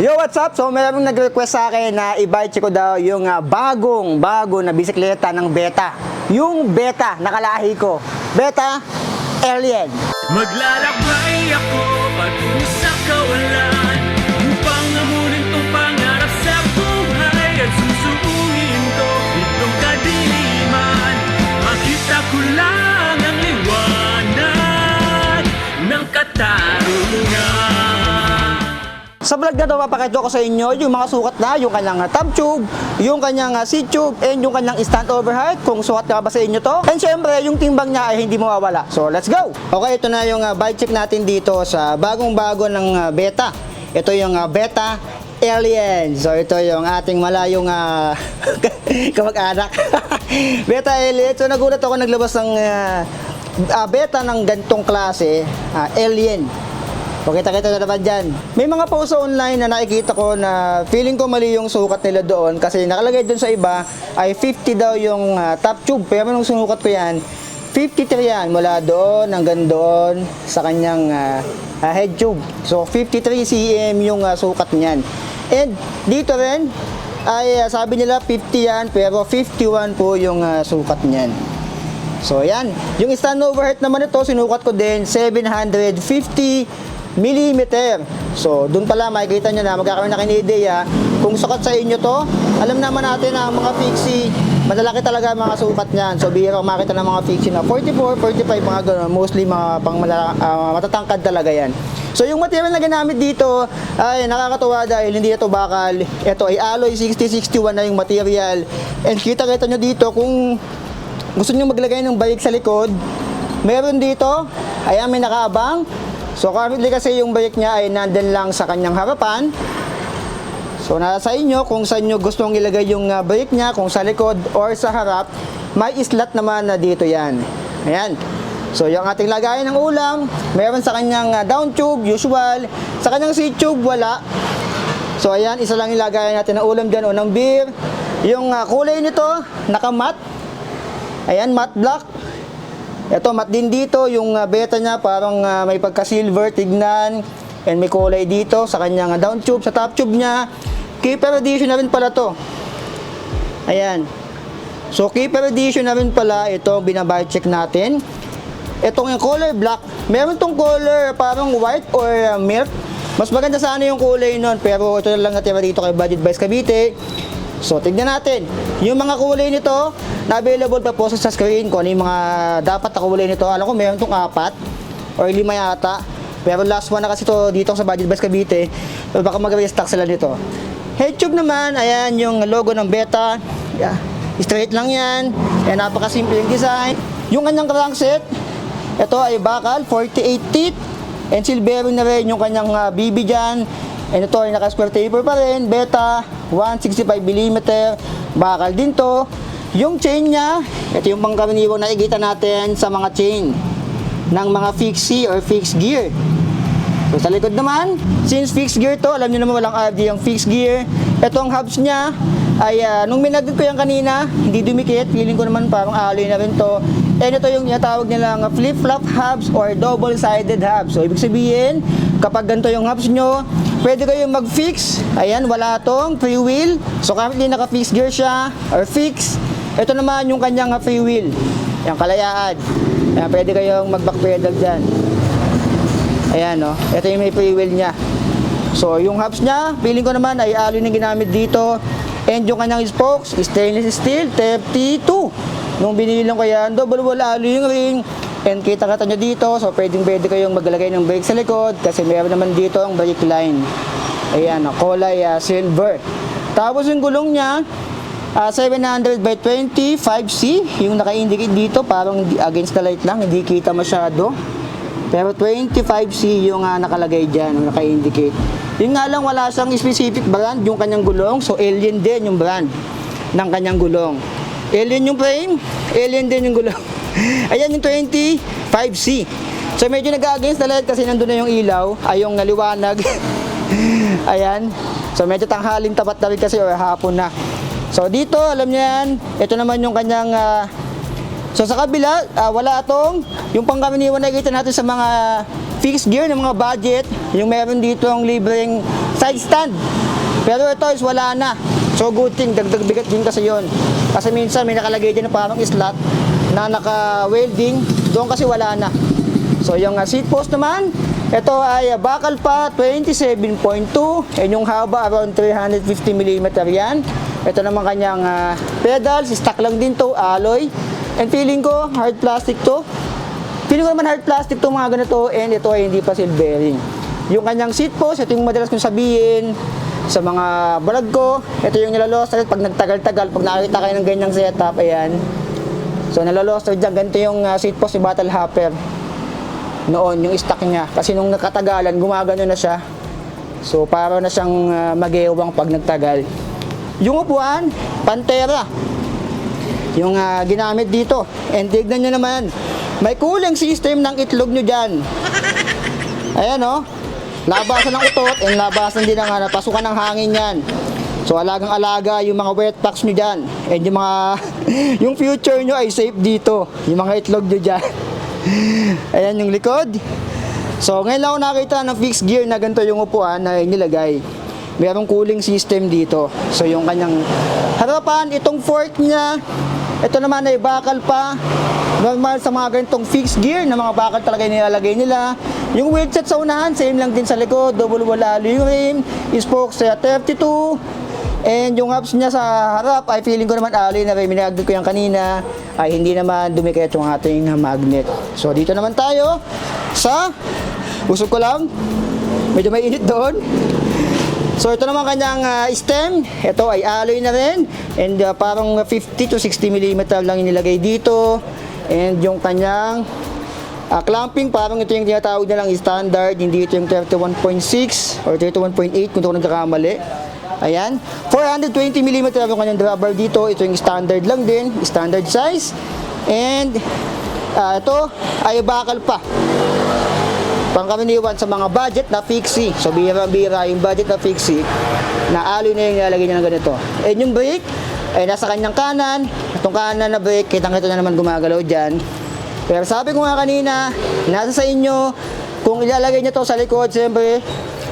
Yo, what's up? So, mayroong nag-request sa akin na i-bike ko daw yung bago na bisikleta ng Beta. Yung Beta, nakalahi ko. Beta Alien. Maglalakbay ako patungo sa kawalan upang amunin tong pangarap sa buhay at susuungin ko itong kadiliman. Makita ko lang ang liwanag ng katarungan. Sa vlog na ito, papakita ko sa inyo yung mga sukat na, yung kanyang top tube, yung kanyang seat tube, and yung kanyang stand over height, kung sukat na ba sa inyo to. And syempre, yung timbang niya ay hindi mawawala. So, let's go! Okay, ito na yung bike check natin dito sa bagong-bago ng Beta. Ito yung Beta Alien. So, ito yung ating malayong kamag-anak. Beta Alien. So, nagulat ako naglabas ng Beta ng gantong klase, Alien. Pakita-kita na naman dyan. May mga post online na nakikita ko na feeling ko mali yung sukat nila doon kasi nakalagay doon sa iba ay 50 daw yung top tube. Pero nung sinukat ko yan, 53 yan mula doon hanggang doon sa kanyang head tube. So 53 cm yung sukat niyan. And dito rin ay sabi nila 50 yan pero 51 po yung sukat niyan. So yan. Yung stand overhead naman ito sinukat ko din 750 millimeter. So, dun pala makikita nyo na magkakaroon na kayo ng ideya kung sukat sa inyo to. Alam naman natin na ang mga fixie, malalaki talaga mga sukat niyan. So, bihira makita ng mga fixie na 44, 45, mga gano'n. Mostly mga pang matatangkad talaga yan. So, yung material na ginamit dito ay nakakatuwa dahil hindi ito bakal. Ito ay alloy 6061 na yung material. And kita-kita nyo dito kung gusto nyo maglagay ng bike sa likod, meron dito, ayan may nakaabang. So currently kasi yung bike niya ay nandun lang sa kanyang harapan. So nasa inyo kung saan nyo gustong ilagay yung bike niya, kung sa likod or sa harap. May slot naman na dito yan. Ayan. So yung ating lagayan ng ulam, meron sa kanyang down tube, usual. Sa kanyang seat tube, wala. So ayan, isa lang ilagayan natin ng ulam dyan o ng beer. Yung kulay nito, naka-matte. Ayan, matte black. Ito, matte din dito, yung Beta niya parang may pagka-silver, tignan. And may kulay dito sa kanyang down tube, sa top tube niya. Keeper edition na rin pala to. Ayan. So, keeper edition na rin pala itong binabike check natin. Itong yung color black. Meron tong color parang white or milk. Mas maganda sana yung kulay nun. Pero ito na lang natira dito kay Budget Bikes Cavite. So, tignan natin. Yung mga kulay nito, na-available pa po sa screen kung ano yung mga dapat na kulay nito. Alam ko, meron itong 4 or 5 yata. Pero last one na kasi ito dito sa Budget Bikes Cavite. So, baka mag-restock sila nito. Head tube naman, ayan yung logo ng Beta. Yeah. Straight lang yan. Ayan, napakasimple yung design. Yung kanyang crankset, ito ay bakal, 48 teeth. And silvering na rin yung kanyang BB dyan. And ito ay naka-square taper pa rin. Beta, 165mm. Bakal din to. Yung chain niya, ito yung pangkaraniwang nakikita natin sa mga chain ng mga fixie or fixed gear. So sa likod naman, since fixed gear to, alam niyo naman walang RD yung fixed gear. Ito ang hubs niya ay nung minagod ko yan kanina, hindi dumikit. Feeling ko naman parang alloy na rin to. And ito yung tinatawag nilang flip-flop hubs or double-sided hubs. So ibig sabihin, kapag ganito yung hubs nyo, pwede kayong mag-fix. Ayan, wala tong free wheel. So currently naka-fixed gear siya or fix. Ito naman yung kanyang free wheel. Yung kalayaan. Ayan, pwede kayong mag-back pedal dyan. Ayan, no. Ito yung may free wheel niya. So yung hubs niya, feeling ko naman ay alloy na ginamit dito. And yung kanyang spokes, stainless steel, 32. Nung binili lang ko yan, double wall alloy yung ring. And kita-kita nyo dito, so pwede kayong maglagay ng brake sa likod kasi meron naman dito ang brake line. Ayan, kulay silver. Tapos yung gulong niya, 700 by 20, 5C. Yung naka-indicate dito, parang against the light lang, hindi kita masyado. Pero 25C yung nakalagay dyan, yung naka-indicate. Yun nga lang, wala siyang specific brand yung kanyang gulong. So, Alien din yung brand ng kanyang gulong. Alien yung frame, Alien din yung gulong. Ayan yung 25C. So, medyo nag-against the light kasi nandun na yung ilaw, ay yung naliwanag. Ayan. So, medyo tanghaling tapat na rin kasi or hapon na. So, dito, alam niyo yan, ito naman yung kanyang so sa kabila, wala itong yung pangkaraniwan na nakikita natin sa mga fixed gear ng mga budget, yung meron dito ang libreng side stand. Pero ito is wala na. So good thing, dagdag bigat din kasi yon. Kasi minsan may nakalagay din na parang slot na naka-welding, doon kasi wala na. So yung seat post naman, ito ay bakal pa 27.2 and yung haba around 350 mm yan. Ito naman kanyang pedals, stock lang din to, alloy. And feeling ko hard plastic to. Feeling ko naman hard plastic to mga ganito, and ito ay hindi pa seal bearing. Yung kanyang seat post, ito yung madalas kong sabihin sa mga vlog ko. Ito yung nilalost pag nagtagal-tagal, pag nakakita kayo ng ganyang setup, ayan. So nilalost dyan, ganito yung seat post ni Battle Hopper. Noon, yung stock niya. Kasi nung nakatagalan, gumagano na siya. So para na siyang mag-ewang pag nagtagal. Yung upuan, Pantera. Yung ginamit dito. And tignan nyo naman, may cooling system ng itlog nyo dyan. Ayan o. Labasan ng utot and labasan din ng pasukan ng hangin yan. So alagang-alaga yung mga wet packs nyo dyan. And yung mga yung future nyo ay safe dito. Yung mga itlog nyo dyan. Ayan yung likod. So ngayon lang ako nakita ng fixed gear na ganito yung upuan na nilagay. Merong cooling system dito. So yung kanyang harapan, itong fork niya, ito naman ay bakal pa. Normal sa mga ganitong fixed gear na mga bakal talaga nilalagay nila. Yung wheelset sa unahan, same lang din sa likod. Double wall alloy yung rim. Spokes sa 32. And yung hubs niya sa harap ay feeling ko naman alloy na rin. Minagdag ko yan kanina. Ay hindi naman dumikit yung ating magnet. So dito naman tayo sa usog ko lang. Medyo may init doon. So ito naman kanyang stem, ito ay alloy na rin and parang 50 to 60 mm lang inilagay dito. And yung kanyang clamping, parang ito yung tinatawag nilang standard, hindi ito yung 31.6 or 31.8 kung ito ko nagkakamali. Ayan, 420 mm yung kanyang drawbar dito, ito yung standard lang din, standard size. And ito ay bakal pa. Pangkaraniwan sa mga budget na fixie. So bira-bira yung budget na fixie na alloy na yung nilalagay niya ng ganito. And yung brake ay nasa kanyang kanan. Itong kanan na brake, kitang-kita na naman gumagalaw dyan. Pero sabi ko nga kanina, nasa sa inyo kung ilalagay niyo to sa likod. Siyempre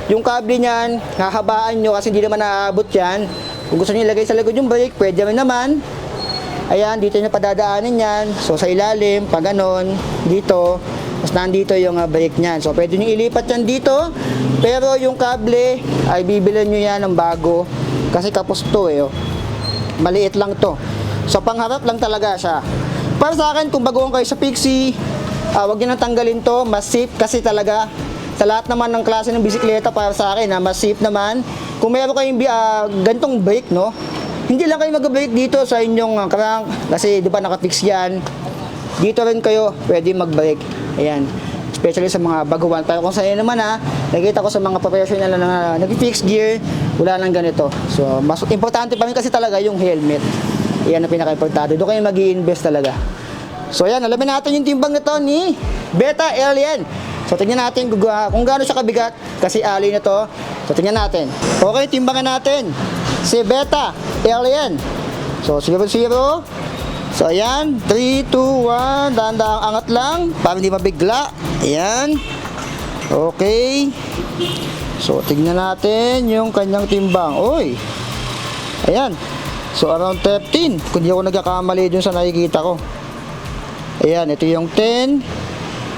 yung kable niyan, hahabaan nyo kasi hindi naman naaabot yan. Kung gusto niyo ilagay sa likod yung brake, pwede rin naman. Ayan, dito niyo padadaanin yan. So sa ilalim, pag ganon, dito. Tapos nandito yung brake niyan. So pwede nyo ilipat yan dito. Pero yung kable ay bibilhan nyo yan ng bago. Kasi kapos to eh. Oh. Maliit lang to. So pangharap lang talaga siya. Para sa akin, kung baguhan kayo sa Pixie, wag nyo nang tanggalin to. Mas safe kasi talaga. Sa lahat naman ng klase ng bisikleta para sa akin, mas safe naman. Kung meron kayong gantong brake, no? Hindi lang kayo mag-brake dito sa inyong crank. Kasi di ba nakapix yan. Dito rin kayo pwede mag-brake. Ayan. Especially sa mga baguhan. Pero kung sa inyo naman nakita ko sa mga professional na nag-fix gear, wala nang ganito. So, mas importante pa rin kasi talaga yung helmet. Ayan ang pinaka-importante. Doon kayo mag-i-invest talaga. So, ayan. Alamin natin yung timbang na to ni Beta Alien. So, tingnan natin kung gaano siya kabigat kasi alloy na to. So, tingnan natin. Okay, timbangan natin. Si Beta Alien. So, 0-0. So, ayan. 3, 2, 1. Dahan-dahang angat lang para hindi mabigla. Ayan. Okay. So, tignan natin yung kanyang timbang. Uy. Ayan. So, around 13. Kung di ako nagkakamali dun sa nakikita ko. Ayan. Ito yung 10,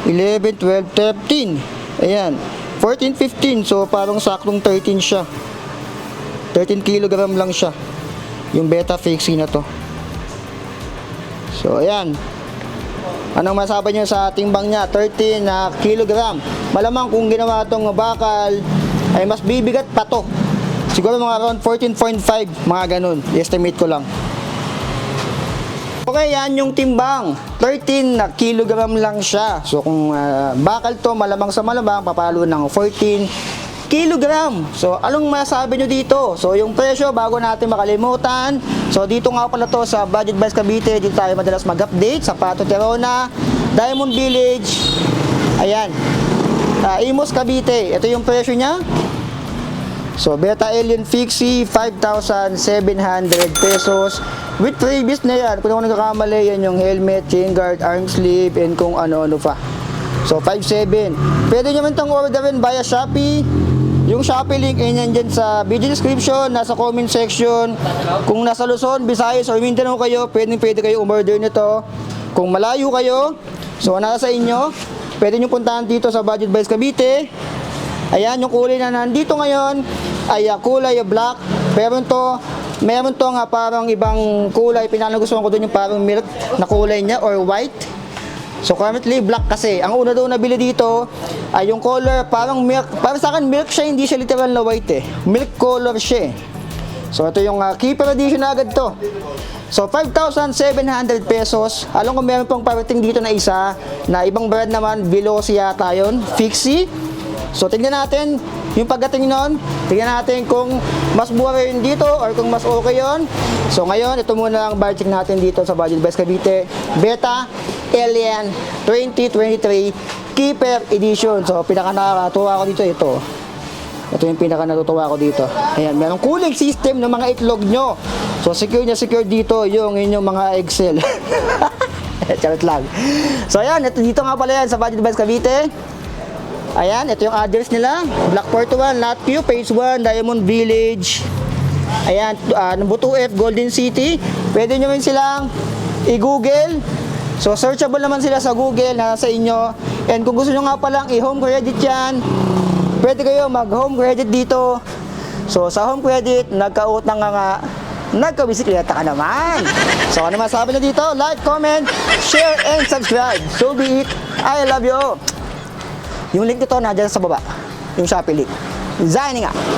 11, 12, 13. Ayan. 14, 15. So, parang saktong 13 siya. 13 kilogram lang siya. Yung Beta Fixie na to. So, ayan. Anong masabi nyo sa timbang niya? 13 kilogram. Malamang kung ginawa itong bakal, ay mas bibigat pa to. Siguro mga around 14.5, mga ganun. Estimate ko lang. Okay, yan yung timbang. 13 kilogram lang siya. So, kung bakal to, malamang sa malamang, papalo ng 14 kilogram. So, anong masabi nyo dito? So, yung presyo, bago natin makalimutan. So, dito nga pala to sa Budget Buys Cavite. Dito tayo madalas mag-update sa Pato Terona, Diamond Village. Ayan. Imos Cavite. Ito yung presyo niya. So, Beta Alien Fixie, 5,700 pesos. With freebies na yan. Kung ako nagkakamali, yan yung helmet, chain guard, arm sleeve, and kung ano-ano pa. So, 5,700. Pwede nyo man itong orderin via Shopee. Yung Shopee link ay nandyan sa video description, nasa comment section. Kung nasa Luzon, Visayas o Mindanao kayo, pwede kayo umorder nito. Kung malayo kayo, so nasa sa inyo, pwede nyo puntahan dito sa Budget Buys Cavite. Ayan, yung kulay na nandito ngayon ay kulay black. Meron to nga parang ibang kulay. Pinanagustuhan ko doon yung parang milk na kulay niya or white. So currently black kasi. Ang una daw nabili dito ay yung color parang milk. Para sa akin milk siya, hindi siya literal na white eh. Milk color siya eh. So ito yung keeper edition na agad to. So 5,700 pesos. Alam ko meron pang parating dito na isa na ibang brand naman, Veloci yata yun, Fixie. So tingnan natin yung pagdating nun. Tingnan natin kung mas mura yun dito or kung mas okay yun. So ngayon, ito muna ang budget natin dito sa Budget Buys Cavite. Beta Alien 2023 Keeper Edition. So pinaka nakakatuwa ko dito ito. Ito yung pinaka natutuwa ko dito. Ayan, merong cooling system ng mga itlog nyo. So secure dito yung inyong mga Excel. Charot lang. So ayan, ito dito nga pala yan sa Budget Buys Cavite. Ayan, ito yung address nila. Block 41, Lot Q, Phase 1, Diamond Village. Ayan, Buto F, Golden City. Pwede nyo rin silang i-google. So searchable naman sila sa Google, nasa inyo. And kung gusto nyo nga palang i-home credit yan, pwede kayo mag-home credit dito. So sa home credit, nagkautang nga, nagkabisikleta ka naman. So ano masabi na dito? Like, comment, share, and subscribe. So be it. I love you. Yung link nito nandiyan sa baba. Yung Shopee link. Signing out.